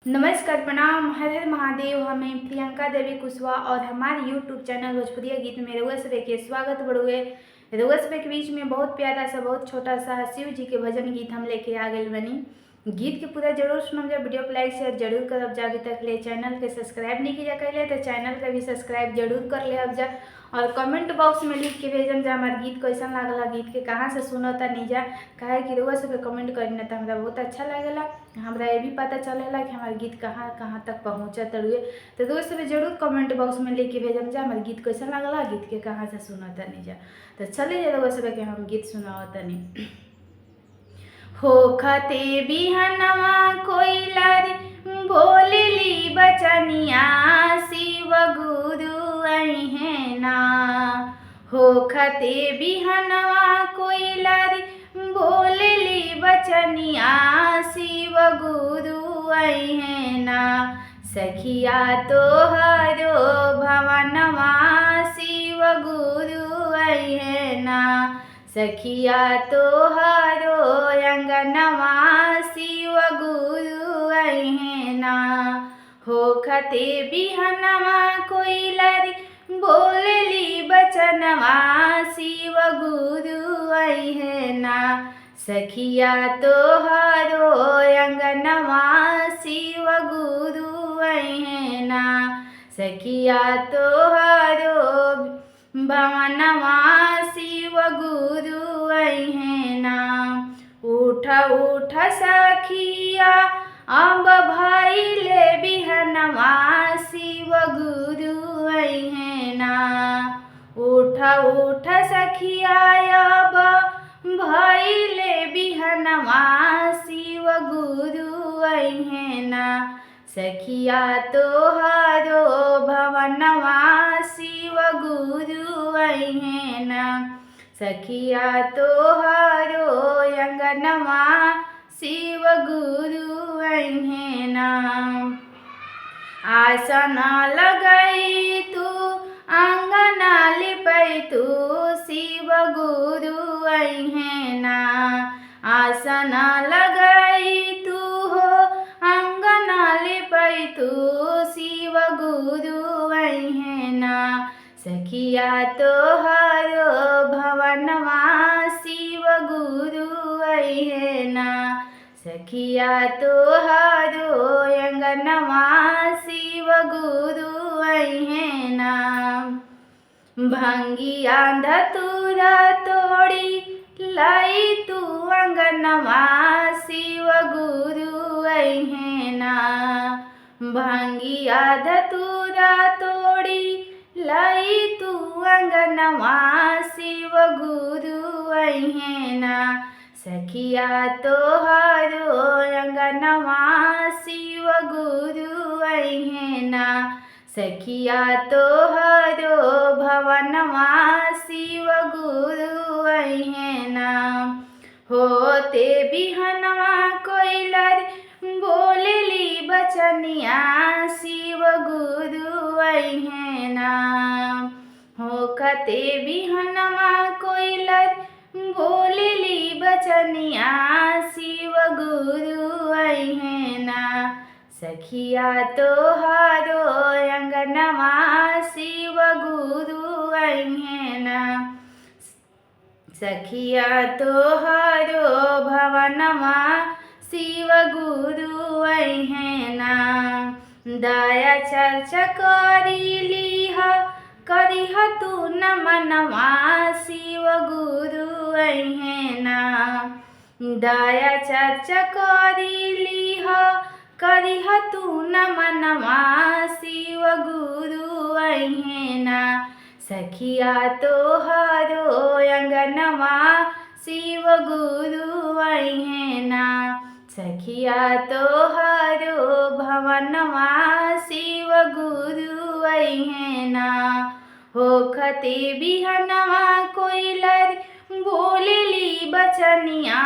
नमस्कार, प्रणाम, हर हर महादेव। हमें प्रियंका देवी कुशवाहा और हमारे यूट्यूब चैनल भोजपुरिया गीत में रउआ सभे के स्वागत बड़ुए। रउआ सभे के बीच में बहुत प्यारा सा बहुत छोटा सा शिव जी के भजन गीत हम लेके आ गए बनी। गीत के पूरा जरूर सुनम जा। वीडियो को लाइक शेयर जरूर करब जा। अभी तक ले चैनल के सब्सक्राइब नहीं किया कैले तो चैनल के भी सब्सक्राइब जरूर कर ले अब जा। और कमेंट बॉक्स में लिख के भेजम जा हमारे गीत कैसा लागला, गीत के कहाँ से सुनता नहीं जा। काहे कि रउआ सब कमेंट करी ना तो हमरा बहुत अच्छा लगेला। हमरा ये भी पता चलेला कि हमारे गीत कहाँ कहाँ तक पहुँचत रुए। तो रउआ सब जरूर कमेंट बॉक्स में लिख के भेजम जा हमारे गीत कैसा लागला, गीत के कहाँ से सुनता नहीं जा। तो चलिए रउआ सब के हम गीत सुनावतनी। होखते बिहनवा कोइलारी बोलेली बचनिया शिव गुरु अइहेना। होखते बिहनवा कोइलारी बोलेली बचनिया शिव गुरु अइहेना। सखिया तोहरो भवनवा शिव गुरु अइहेना। सखिया तोहरो अंगनवा शिव गुरु अइहेना। होखते बिहनवा कोइलारी बोलेली बचनवा शिव गुरु अइहेना। सखिया तोहरो अंगनवा शिव गुरु अइहेना। सखिया तोहरो भवनवा शिव गुरु अइहेना। उठ उठ सखिया अब भइले बिहनवा शिव गुरु अइहेना। उठ उठ सखिया अब भइले बिहनवा शिव गुरु अइहेना। सखिया तोहरो भवनवा शिव गुरु अइहेना। सखिया तोहरो अंगनवा शिव गुरु अइहेना। आसन लगई तू अंगना लिपई तू शिव गुरु अइहेना। आसन लगई तू हो अंगना लिपई तू शिव गुरु अइहेना। सखिया तोहरो भवनवा शिव गुरु अइहेना। सखिया तोहरो अंगनवा शिव गुरु अइहेना। भंगिया धतूरा तोड़ी लाई तू अंगनवा शिव गुरु अइहेना। भंगिया धतूरा तोड़ी लाई तू अंगनवा शिव गुरु अइहेना। सखिया तोहरो अंगनवा शिव गुरु अइहेना। सखिया तोहरो भवनवा शिव गुरु अइहेना। होते बिहनवा कोइलारी बोलेली बचनिया शिव गुरु अइहेना। होखते बिहनवा कोइलारी बोलेली बचनिया शिव गुरु अइहेना। सखिया तोहरो अंगनवा शिव गुरु अइहेना। सखिया तोहरो भवनवा शिव गुरु अइहेना। दया चर्चा करिह तू नमनवा शिव गुरु अइहेना। दया चर्चा करिह तू नमनवा शिव गुरु अइहेना। सखिया तोहरो अंगनवा शिव गुरु अइहेना। सखिया तोहरो भवनवा शिव गुरु अइहेना। होखते बिहनवा कोइलारी बोलेली बचनिया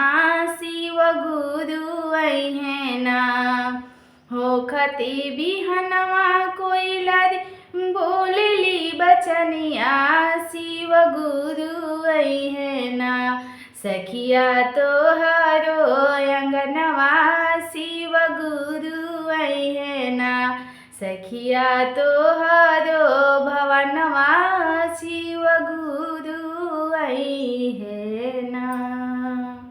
शिव गुरु अइहेना। होखते बिहनवा कोइलारी बोलेली बचनिया शिव गुरु अइहेना। सखिया तोहरो अंगनवा शिव गुरु आई सखिया तोहरो भवनवा